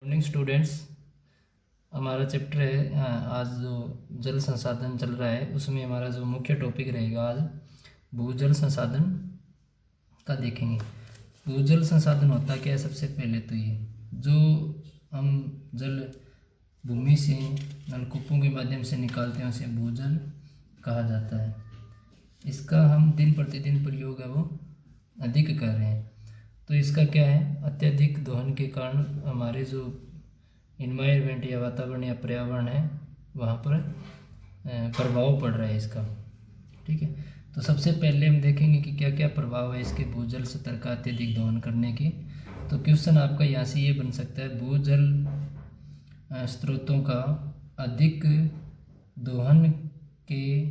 Morning students, हमारा chapter है आज जो जल संसाधन चल रहा है उसमें हमारा जो मुख्य टॉपिक रहेगा आज भूजल संसाधन का देखेंगे। भूजल संसाधन होता क्या है? सबसे पहले तो ये जो हम जल भूमि से नलकूपों के माध्यम से निकालते हैं उसे भूजल कहा जाता है। इसका हम दिन प्रतिदिन प्रयोग है वो अधिक कर रहे हैं। तो इसका क्या है, अत्यधिक दोहन के कारण हमारे जो इन्वायरमेंट या वातावरण या पर्यावरण है वहाँ पर प्रभाव पड़ रहा है इसका। ठीक है, तो सबसे पहले हम देखेंगे कि क्या क्या प्रभाव है इसके भूजल स्तर का अत्यधिक दोहन करने के। तो क्वेश्चन आपका यहाँ से ये बन सकता है, भूजल स्रोतों का अधिक दोहन के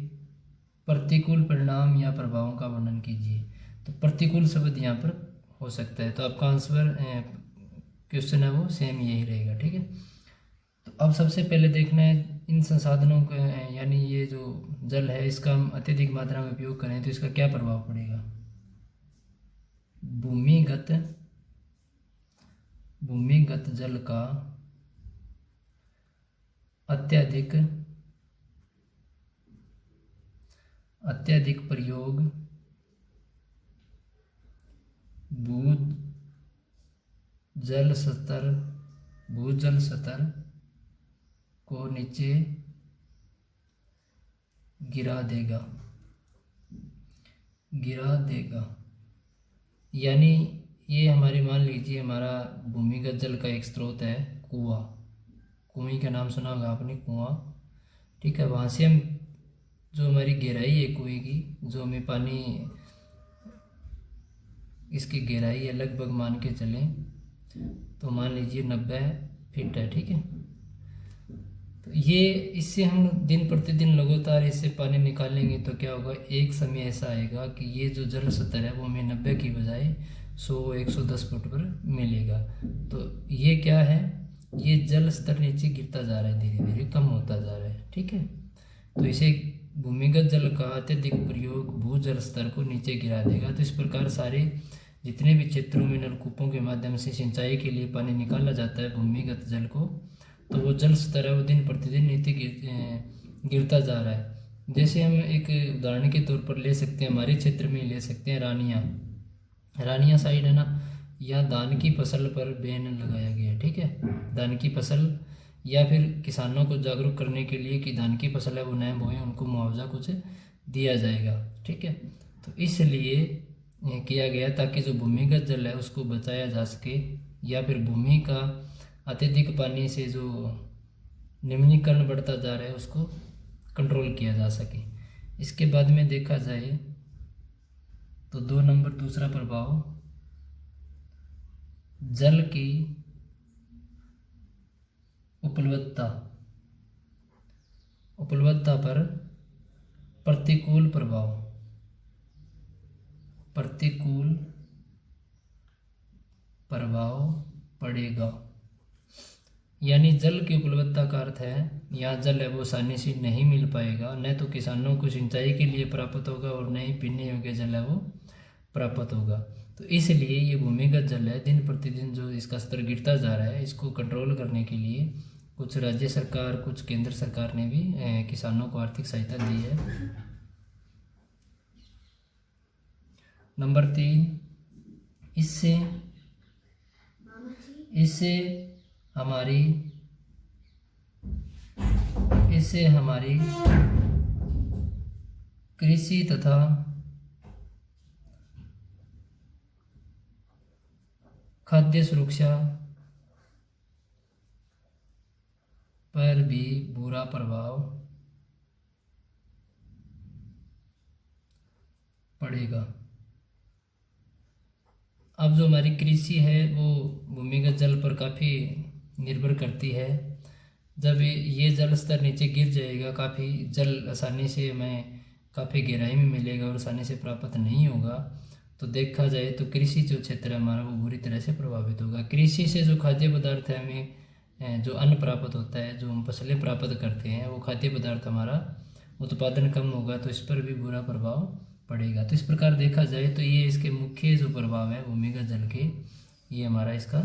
प्रतिकूल परिणाम या प्रभावों का वर्णन कीजिए। तो प्रतिकूल शब्द यहाँ पर हो सकता है, तो आपका आंसर क्वेश्चन है वो सेम यही रहेगा। ठीक है, तो अब सबसे पहले देखना है इन संसाधनों का यानी ये जो जल है इसका हम अत्यधिक मात्रा में उपयोग करें तो इसका क्या प्रभाव पड़ेगा। भूमिगत जल का अत्यधिक प्रयोग भूजल स्तर को नीचे गिरा देगा। यानी ये हमारे मान लीजिए हमारा भूमिगत जल का एक स्रोत है कुएं का नाम सुना होगा आपने, कुआं। ठीक है, वहाँ से हम जो हमारी गहराई है कुएं की, जो हमें पानी इसकी गहराई है लगभग मान के चलें तो मान लीजिए 90 फीट है। ठीक है, तो ये इससे हम दिन प्रतिदिन लगातार इससे पानी निकालेंगे तो क्या होगा, एक समय ऐसा आएगा कि ये जो जल स्तर है वो हमें 90 की बजाय 100-110 फुट पर मिलेगा। तो ये क्या है, ये जल स्तर नीचे गिरता जा रहा है, धीरे धीरे कम होता जा रहा है। ठीक है, तो इसे भूमिगत जल का अत्यधिक प्रयोग भूजल स्तर को नीचे गिरा देगा। तो इस प्रकार सारे जितने भी क्षेत्रों में नलकूपों के माध्यम से सिंचाई के लिए पानी निकाला जाता है भूमिगत जल को, तो वो जल स्तर है वो दिन प्रतिदिन नीचे गिरता जा रहा है। जैसे हम एक उदाहरण के तौर पर ले सकते हैं, हमारे क्षेत्र में ले सकते हैं रानिया साइड है ना, यहाँ धान की फसल पर बैन लगाया गया है। ठीक है, धान की फसल या फिर किसानों को जागरूक करने के लिए कि धान की फसल है वो न बोएं, उनको मुआवजा कुछ दिया जाएगा। ठीक है, तो इसलिए किया गया ताकि जो भूमिगत जल है उसको बचाया जा सके, या फिर भूमि का अत्यधिक पानी से जो निम्नीकरण बढ़ता जा रहा है उसको कंट्रोल किया जा सके। इसके बाद में देखा जाए तो 2 नंबर दूसरा प्रभाव, जल की उपलब्धता पर प्रतिकूल प्रभाव पड़ेगा। यानी जल की उपलब्धता का अर्थ है यहाँ जल है वो आसानी से नहीं मिल पाएगा, न तो किसानों को सिंचाई के लिए प्राप्त होगा और न ही पीने योग्य जल है वो प्राप्त होगा। तो इसलिए ये भूमिगत जल है दिन प्रतिदिन जो इसका स्तर गिरता जा रहा है, इसको कंट्रोल करने के लिए कुछ राज्य सरकार कुछ केंद्र सरकार ने भी किसानों को आर्थिक सहायता दी है। नंबर 3, इससे हमारी कृषि तथा खाद्य सुरक्षा पर भी बुरा प्रभाव पड़ेगा। अब जो हमारी कृषि है वो भूमिगत जल पर काफ़ी निर्भर करती है। जब ये जल स्तर नीचे गिर जाएगा, काफ़ी जल आसानी से हमें काफ़ी गहराई में मिलेगा और आसानी से प्राप्त नहीं होगा, तो देखा जाए तो कृषि जो क्षेत्र है हमारा वो बुरी तरह से प्रभावित होगा। कृषि से जो खाद्य पदार्थ है, हमें जो अन्न प्राप्त होता है, जो हम फसलें प्राप्त करते हैं, वो खाद्य पदार्थ हमारा उत्पादन कम होगा, तो इस पर भी बुरा प्रभाव पड़ेगा। तो इस प्रकार देखा जाए तो ये इसके मुख्य जो प्रभाव है भूमिगत जल के, ये हमारा इसका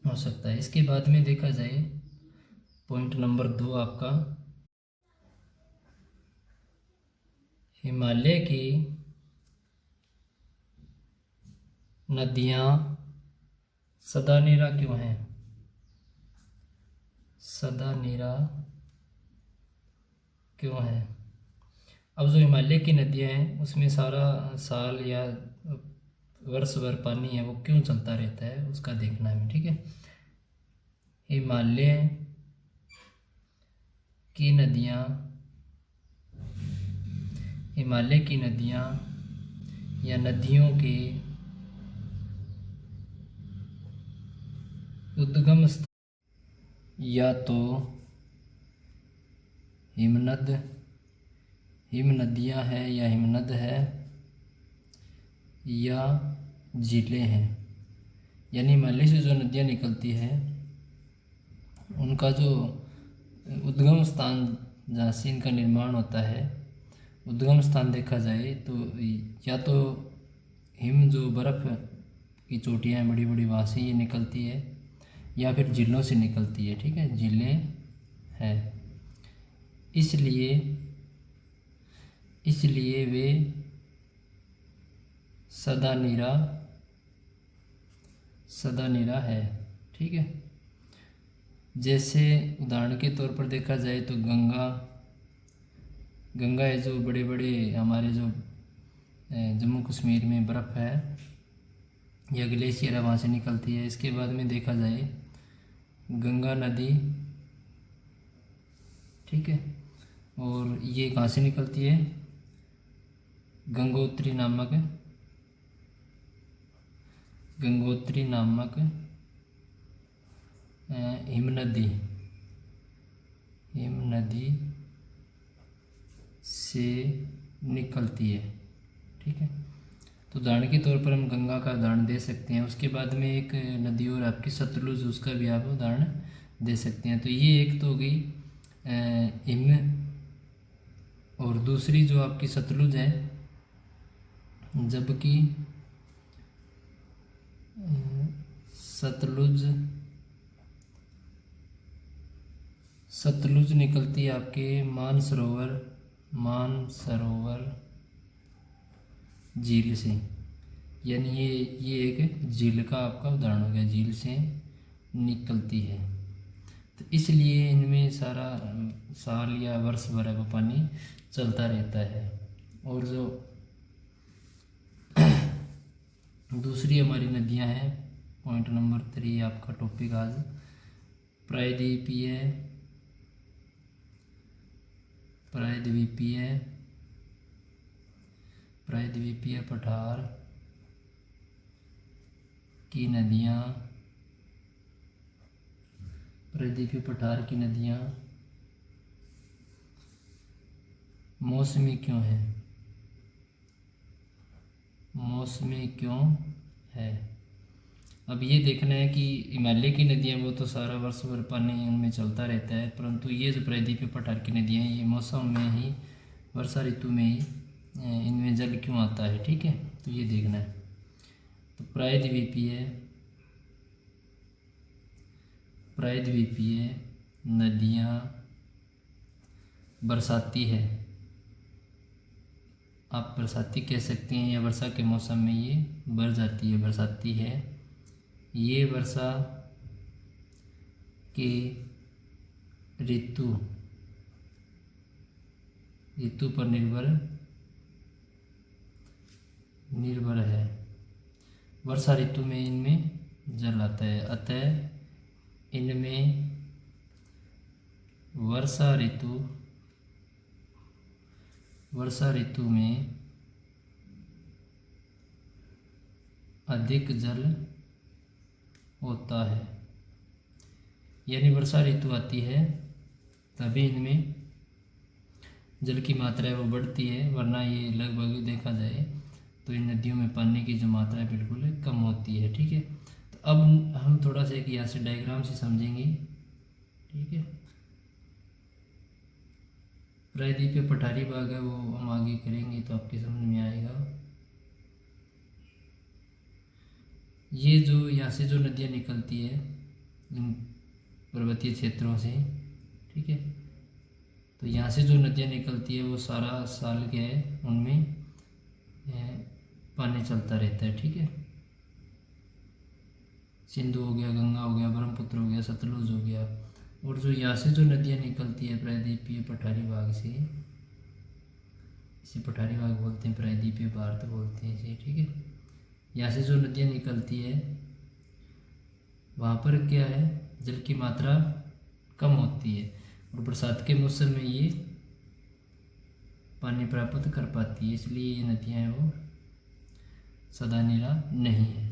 हो सकता है। इसके बाद में देखा जाए पॉइंट नंबर 2 आपका, हिमालय की नदियाँ सदा नीरा क्यों हैं? सदा नीरा क्यों है? अब जो हिमालय की नदियाँ हैं उसमें सारा साल या वर्ष भर पानी है वो क्यों चलता रहता है, उसका देखना है, ठीक है। हिमालय की नदियाँ, हिमालय की नदियाँ या नदियों के उद्गम स्थान या तो हिमनद, हिम नदियाँ हैं या हिमनद है, या झीलें हैं। यानी हिमालय से जो नदियाँ निकलती हैं उनका जो उद्गम स्थान जहाँ से इनका निर्माण होता है, उद्गम स्थान देखा जाए तो या तो हिम जो बर्फ़ की चोटियाँ बड़ी बड़ी वहाँ से ये निकलती है, या फिर झीलों से निकलती है, ठीक है, झीलें हैं। इसलिए वे सदा नीरा है, ठीक है। जैसे उदाहरण के तौर पर देखा जाए तो गंगा है, जो बड़े बड़े हमारे जो जम्मू कश्मीर में बर्फ़ है या ग्लेशियर है वहाँ से निकलती है। इसके बाद में देखा जाए गंगा नदी, ठीक है, और ये कहाँ से निकलती है? गंगोत्री नामक हिम नदी से निकलती है, ठीक है। तो उदाहरण के तौर पर हम गंगा का उदाहरण दे सकते हैं। उसके बाद में एक नदी और आपकी सतलुज, उसका भी आप उदाहरण दे सकते हैं। तो ये एक तो हो गई हिम, और दूसरी जो आपकी सतलुज है, जबकि सतलुज निकलती है आपके मानसरोवर झील से। यानी ये एक झील का आपका उदाहरण हो गया, झील से निकलती है। तो इसलिए इनमें सारा साल या वर्ष भर वो पानी चलता रहता है। और जो दूसरी हमारी नदियां हैं, पॉइंट नंबर 3 आपका टॉपिक आज, प्रायद्वीपीय पठार की नदियाँ मौसमी क्यों है? अब ये देखना है कि हिमालय की नदियाँ वो तो सारा वर्ष भर पानी उनमें चलता रहता है, परंतु ये जो प्रायद्वीपीय पठार की नदियाँ हैं ये मौसम में ही, वर्षा ऋतु में ही इनमें जल क्यों आता है, ठीक है। तो ये देखना है। तो प्रायद्वीपीय नदियाँ बरसाती है, आप बरसाती कह सकते हैं, या वर्षा के मौसम में ये बढ़ जाती है, बरसाती है। ये वर्षा के ऋतु पर निर्भर है। वर्षा ऋतु में इनमें जल आता है, अतः इनमें वर्षा ऋतु में अधिक जल होता है। यानी वर्षा ऋतु आती है तभी इनमें जल की मात्रा है वो बढ़ती है, वरना ये लगभग देखा जाए तो इन नदियों में पानी की जो मात्रा है बिल्कुल कम होती है, ठीक है। तो अब हम थोड़ा सा एक यहाँ से डायग्राम से समझेंगे, ठीक है। प्रायद्वीपीय पठारी भाग है वो हम आगे करेंगे तो आपके समझ में आएगा। ये जो यहाँ से जो नदियाँ निकलती है इन पर्वतीय क्षेत्रों से, ठीक है। तो यहाँ से जो नदियाँ निकलती है वो सारा साल क्या है उनमें पानी चलता रहता है, ठीक है। सिंधु हो गया, गंगा हो गया, ब्रह्मपुत्र हो गया, सतलुज हो गया। और जो यहाँ से जो नदियाँ निकलती है प्रायद्वीपीय पठारी भाग से, इसे पठारी भाग बोलते हैं, प्रायद्वीपीय भारत बोलते हैं इसे, ठीक है। यहाँ से जो नदियाँ निकलती है वहाँ पर क्या है जल की मात्रा कम होती है और बरसात के मौसम में ये पानी प्राप्त कर पाती है, इसलिए ये नदियाँ हैं वो सदा नीला नहीं है।